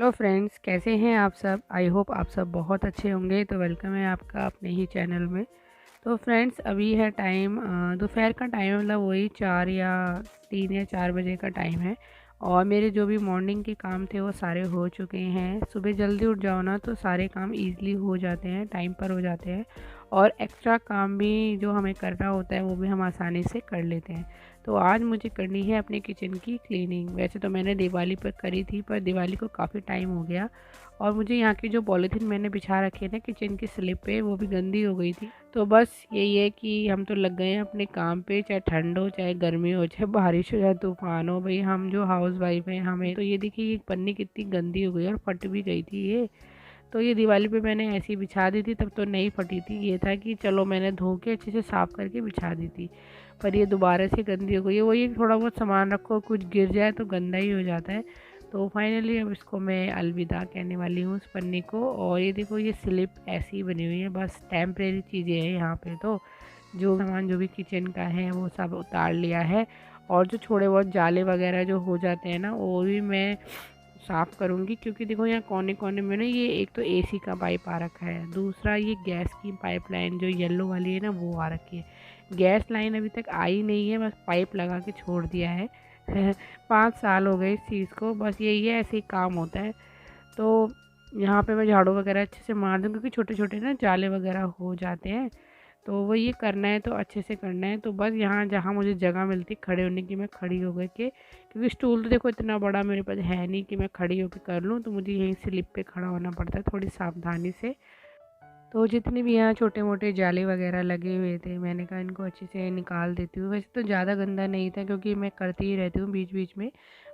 Hello friends, कैसे हैं आप सब। आई होप आप सब बहुत अच्छे होंगे। तो वेलकम है आपका अपने ही चैनल में। तो फ्रेंड्स, अभी है टाइम दोपहर का टाइम, मतलब वही 3 या 4 बजे का टाइम है। और मेरे जो भी मॉर्निंग के काम थे वो सारे हो चुके हैं। सुबह जल्दी उठ जाओ ना तो सारे काम इजीली हो जाते हैं, टाइम पर हो जाते हैं। और एक्स्ट्रा काम भी जो हमें करना होता है वो भी हम आसानी से कर लेते हैं। तो आज मुझे करनी है अपने किचन की क्लीनिंग। वैसे तो मैंने दिवाली पर करी थी, पर दिवाली को काफ़ी टाइम हो गया। और मुझे यहाँ की जो पॉलीथीन मैंने बिछा रखी है ना किचन की स्लिप पे, वो भी गंदी हो गई थी। तो बस यही है कि हम तो लग गए हैं अपने काम पे, चाहे ठंड हो, चाहे गर्मी हो, चाहे बारिश हो, चाहे तूफान हो। भाई हम जो हाउस वाइफ हैं, हमें तो ये देखिए, ये पन्नी कितनी गंदी हो गई और फट भी गई थी ये। तो ये दिवाली पे मैंने ऐसी बिछा दी थी, तब तो नहीं फटी थी। ये था कि चलो मैंने धो के अच्छे से साफ़ करके बिछा दी थी, पर ये दोबारा से गंदी हो गई है। वही थोड़ा बहुत सामान रखो, कुछ गिर जाए तो गंदा ही हो जाता है। तो फाइनली अब इसको मैं अलविदा कहने वाली हूँ, उस पन्नी को। और ये देखो, ये स्लिप ऐसी ही बनी हुई है, बस टेम्परेरी चीज़ें हैं यहाँ पे। तो जो सामान जो भी किचन का है वो सब उतार लिया है। और जो थोड़े बहुत जाले वगैरह जो हो जाते हैं ना, वो भी मैं साफ़ करूँगी। क्योंकि देखो, यहाँ कोने कोने में ना, ये एक तो एसी का पाइप आ रखा है, दूसरा ये गैस की पाइपलाइन जो येलो वाली है ना वो आ रखी है। गैस लाइन अभी तक आई नहीं है, बस पाइप लगा के छोड़ दिया है। 5 साल हो गए इस चीज़ को। बस यही है, ऐसे ही काम होता है। तो यहाँ पे मैं झाड़ू वगैरह अच्छे से मार दूँ, क्योंकि छोटे छोटे ना जाले वगैरह हो जाते हैं। तो वो ये करना है तो अच्छे से करना है। तो बस यहाँ जहाँ मुझे जगह मिलती खड़े होने की, मैं खड़ी हो गई के, क्योंकि स्टूल तो देखो इतना बड़ा मेरे पास है नहीं कि मैं खड़ी होकर कर लूँ। तो मुझे यहीं स्लिप पे खड़ा होना पड़ता है थोड़ी सावधानी से। तो जितने भी यहाँ छोटे मोटे जाले वगैरह लगे हुए थे, मैंने कहा इनको अच्छे से निकाल देती हूँ। वैसे तो ज़्यादा गंदा नहीं था, क्योंकि मैं करती ही रहती हूँ बीच बीच में।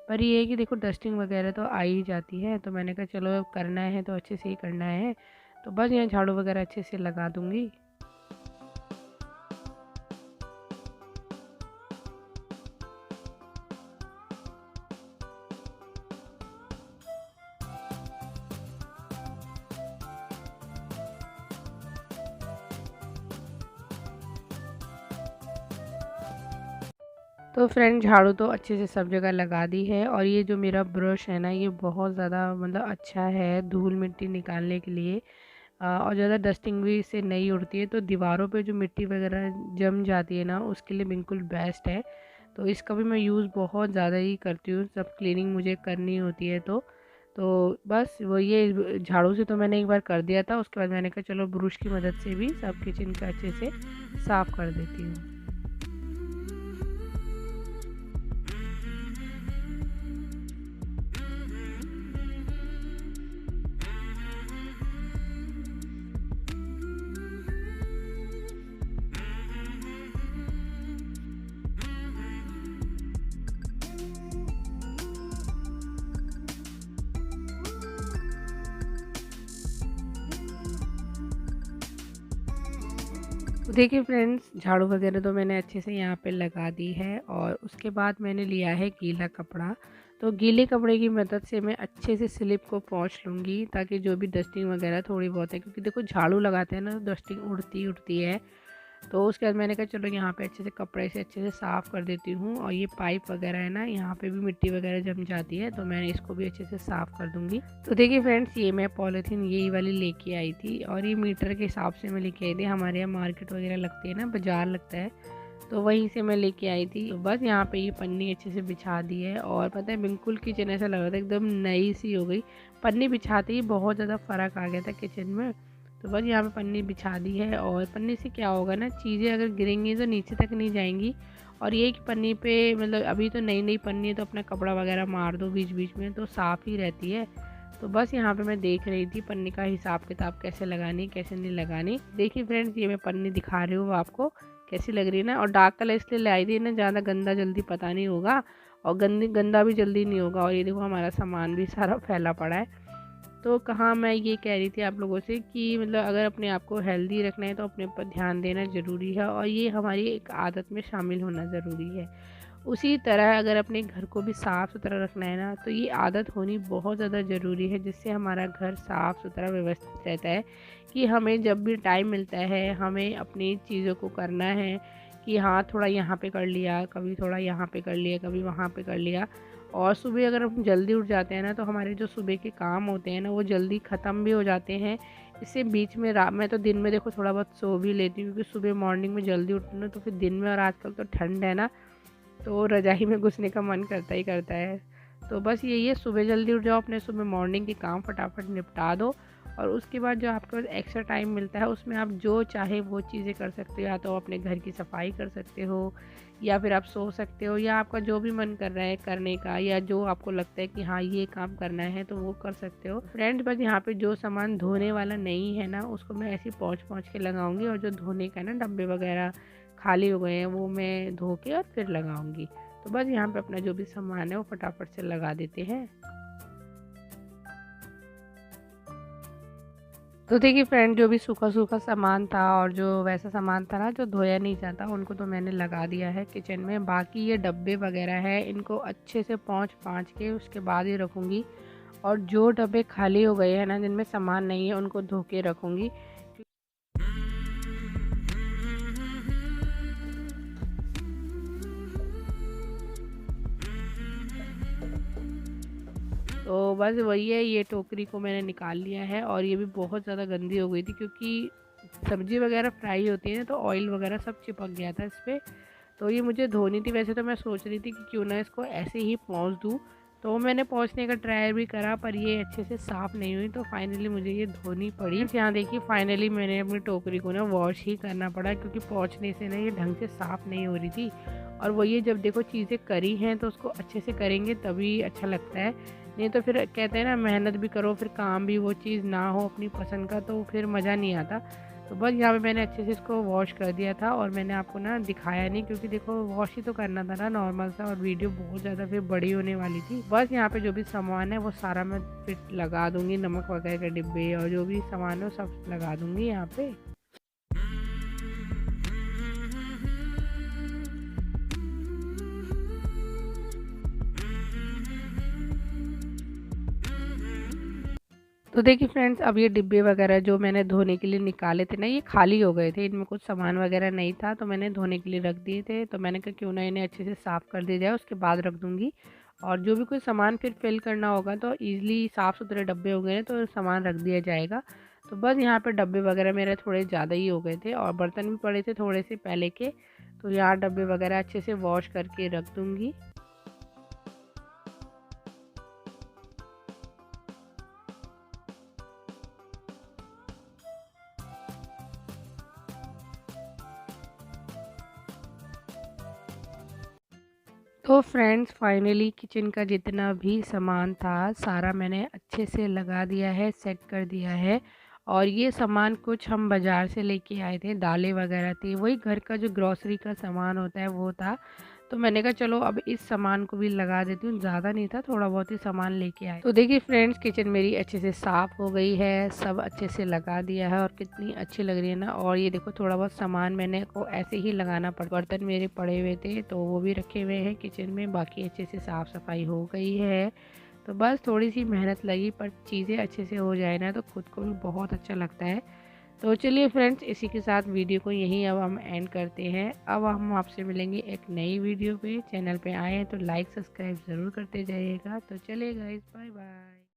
पर ये है कि देखो, डस्टिंग वगैरह तो आ ही जाती है। तो मैंने कहा चलो, अब करना है तो अच्छे से ही करना है। तो बस यहाँ झाड़ू वगैरह अच्छे से लगा दूँगी। तो फ्रेंड, झाड़ू तो अच्छे से सब जगह लगा दी है। और ये जो मेरा ब्रश है ना, ये बहुत ज़्यादा मतलब अच्छा है धूल मिट्टी निकालने के लिए। और ज़्यादा डस्टिंग भी इससे नहीं उड़ती है। तो दीवारों पे जो मिट्टी वगैरह जम जाती है ना, उसके लिए बिल्कुल बेस्ट है। तो इसका भी मैं यूज़ बहुत ज़्यादा ही करती हूँ, सब क्लीनिंग मुझे करनी होती है तो बस वो ये झाड़ू से तो मैंने एक बार कर दिया था। उसके बाद मैंने कहा चलो ब्रश की मदद से भी सब किचन का अच्छे से साफ़ कर देती हूँ। तो देखिए फ्रेंड्स, झाड़ू वगैरह तो मैंने अच्छे से यहाँ पे लगा दी है। और उसके बाद मैंने लिया है गीला कपड़ा। तो गीले कपड़े की मदद से मैं अच्छे से स्लिप को पोंछ लूँगी, ताकि जो भी डस्टिंग वगैरह थोड़ी बहुत है, क्योंकि देखो झाड़ू लगाते हैं ना तो डस्टिंग उड़ती उड़ती है। तो उसके बाद मैंने कहा चलो यहाँ पे अच्छे से कपड़े से अच्छे से साफ़ कर देती हूँ। और ये पाइप वगैरह है ना, यहाँ पे भी मिट्टी वगैरह जम जाती है, तो मैंने इसको भी अच्छे से साफ़ कर दूँगी। तो देखिए फ्रेंड्स, ये मैं पॉलीथीन यही वाली लेके आई थी। और ये मीटर के हिसाब से मैं लेके आई थी। हमारे यहाँ मार्केट वगैरह लगती है ना, बाज़ार लगता है, तो वहीं से मैं लेके आई थी। तो बस यहाँ पे ये पन्नी अच्छे से बिछा दी है। और पता है, बिल्कुल किचन ऐसा लग रहा था एकदम नई सी हो गई। पन्नी बिछाते ही बहुत ज़्यादा फ़र्क आ गया था किचन में। तो बस यहाँ पे पन्नी बिछा दी है। और पन्नी से क्या होगा ना, चीज़ें अगर गिरेंगी तो नीचे तक नहीं जाएंगी। और ये कि पन्नी पे, मतलब अभी तो नई नई पन्नी है, तो अपना कपड़ा वगैरह मार दो बीच बीच में तो साफ़ ही रहती है। तो बस यहाँ पे मैं देख रही थी पन्नी का हिसाब किताब, कैसे लगानी कैसे नहीं लगानी। देखिए फ्रेंड्स, ये मैं पन्नी दिखा रही हूँ आपको, कैसी लग रही है ना। और डार्क कलर इसलिए लाई थी ना, ज़्यादा गंदा जल्दी पता नहीं होगा, और गंदा भी जल्दी नहीं होगा। और ये देखो, हमारा सामान भी सारा फैला पड़ा है। तो कहाँ मैं ये कह रही थी आप लोगों से कि मतलब अगर अपने आप को हेल्दी रखना है तो अपने ऊपर ध्यान देना ज़रूरी है, और ये हमारी एक आदत में शामिल होना ज़रूरी है। उसी तरह अगर अपने घर को भी साफ़ सुथरा रखना है ना, तो ये आदत होनी बहुत ज़्यादा ज़रूरी है, जिससे हमारा घर साफ़ सुथरा व्यवस्थित रहता है। कि हमें जब भी टाइम मिलता है, हमें अपनी चीज़ों को करना है कि हाँ, थोड़ा यहाँ पे कर लिया, कभी थोड़ा यहाँ पे कर लिया, कभी वहाँ पे कर लिया। और सुबह अगर हम जल्दी उठ जाते हैं ना तो हमारे जो सुबह के काम होते हैं ना वो जल्दी ख़त्म भी हो जाते हैं। इससे बीच में मैं तो दिन में देखो थोड़ा बहुत सो भी लेती हूँ, क्योंकि सुबह मॉर्निंग में जल्दी उठना ना तो फिर दिन में, और आजकल तो ठंड है ना तो रज़ाई में घुसने का मन करता ही करता है। तो बस यही है, सुबह जल्दी उठ जाओ, अपने सुबह मॉर्निंग के काम फटाफट निपटा दो, और उसके बाद जो आपके पास एक्स्ट्रा टाइम मिलता है उसमें आप जो चाहे वो चीज़ें कर सकते हो। या तो अपने घर की सफाई कर सकते हो, या फिर आप सो सकते हो, या आपका जो भी मन कर रहा है करने का, या जो आपको लगता है कि हाँ ये काम करना है तो वो कर सकते हो। फ्रेंड्स बस यहाँ पे जो सामान धोने वाला नहीं है ना उसको मैं ऐसे पहुँच पहुँच के लगाऊंगी, और जो धोने का ना डब्बे वगैरह खाली हो गए हैं वो मैं धो के और फिर लगाऊंगी। तो बस यहाँ पे अपना जो भी सामान है वो फटाफट से लगा देते हैं। तो देखिए फ्रेंड, जो भी सूखा सूखा सामान था और जो वैसा सामान था ना जो धोया नहीं जाता, उनको तो मैंने लगा दिया है किचन में। बाकी ये डब्बे वगैरह है इनको अच्छे से पोंछ पाँच के उसके बाद ही रखूँगी, और जो डब्बे खाली हो गए हैं ना जिनमें सामान नहीं है उनको धो के रखूँगी। तो बस वही है, ये टोकरी को मैंने निकाल लिया है, और ये भी बहुत ज़्यादा गंदी हो गई थी क्योंकि सब्ज़ी वगैरह फ्राई होती है ना तो ऑयल वगैरह सब चिपक गया था इस पर। तो ये मुझे धोनी थी। वैसे तो मैं सोच रही थी कि क्यों ना इसको ऐसे ही पोंछ दूँ, तो मैंने पोंछने का ट्राई भी करा पर ये अच्छे से साफ़ नहीं हुई, तो फाइनली मुझे ये धोनी पड़ी। यहाँ देखिए फाइनली मैंने अपनी टोकरी को ना वॉश ही करना पड़ा, क्योंकि पोंछने से ना ये ढंग से साफ़ नहीं हो रही थी। और वही है, जब देखो चीज़ें करी हैं तो उसको अच्छे से करेंगे तभी अच्छा लगता है, नहीं तो फिर कहते हैं ना मेहनत भी करो फिर काम भी वो चीज़ ना हो अपनी पसंद का तो फिर मज़ा नहीं आता। तो बस यहाँ पे मैंने अच्छे से इसको वॉश कर दिया था, और मैंने आपको ना दिखाया नहीं क्योंकि देखो वॉश ही तो करना था ना नॉर्मल सा, और वीडियो बहुत ज़्यादा फिर बड़ी होने वाली थी। बस यहाँ पे जो भी सामान है वो सारा मैं फिर लगा दूँगी, नमक वगैरह के डिब्बे और जो भी सामान है वो सब लगा दूँगी यहाँ पे। तो देखिए फ्रेंड्स, अब ये डिब्बे वगैरह जो मैंने धोने के लिए निकाले थे ना ये खाली हो गए थे, इनमें कुछ सामान वगैरह नहीं था तो मैंने धोने के लिए रख दिए थे। तो मैंने कहा क्यों ना इन्हें अच्छे से साफ़ कर दिया जाए, उसके बाद रख दूँगी। और जो भी कोई सामान फिर फिल करना होगा तो ईज़िली साफ़ सुथरे डब्बे हो गए तो सामान रख दिया जाएगा। तो बस यहाँ पे डब्बे वगैरह मेरे थोड़े ज़्यादा ही हो गए थे, और बर्तन भी पड़े थे थोड़े से पहले के, तो यहाँ डब्बे वगैरह अच्छे से वॉश करके रख दूँगी। तो फ्रेंड्स फाइनली किचन का जितना भी सामान था सारा मैंने अच्छे से लगा दिया है, सेट कर दिया है। और ये सामान कुछ हम बाज़ार से लेके आए थे, दालें वगैरह थी, वही घर का जो ग्रॉसरी का सामान होता है वो था। तो मैंने कहा चलो अब इस सामान को भी लगा देती हूँ, ज़्यादा नहीं था, थोड़ा बहुत ही सामान लेके आए। तो देखिए फ्रेंड्स, किचन मेरी अच्छे से साफ़ हो गई है, सब अच्छे से लगा दिया है, और कितनी अच्छी लग रही है ना। और ये देखो थोड़ा बहुत सामान मैंने को ऐसे ही लगाना पड़, बर्तन मेरे पड़े हुए थे तो वो भी रखे हुए हैं किचन में, बाकी अच्छे से साफ़ सफाई हो गई है। तो बस थोड़ी सी मेहनत लगी, पर चीज़ें अच्छे से हो जाए ना तो खुद को भी बहुत अच्छा लगता है। तो चलिए फ्रेंड्स, इसी के साथ वीडियो को यहीं अब हम एंड करते हैं। अब हम आपसे मिलेंगे एक नई वीडियो पे। चैनल पे आए हैं तो लाइक सब्सक्राइब ज़रूर करते जाइएगा। तो चलिए गाइस, बाय बाय।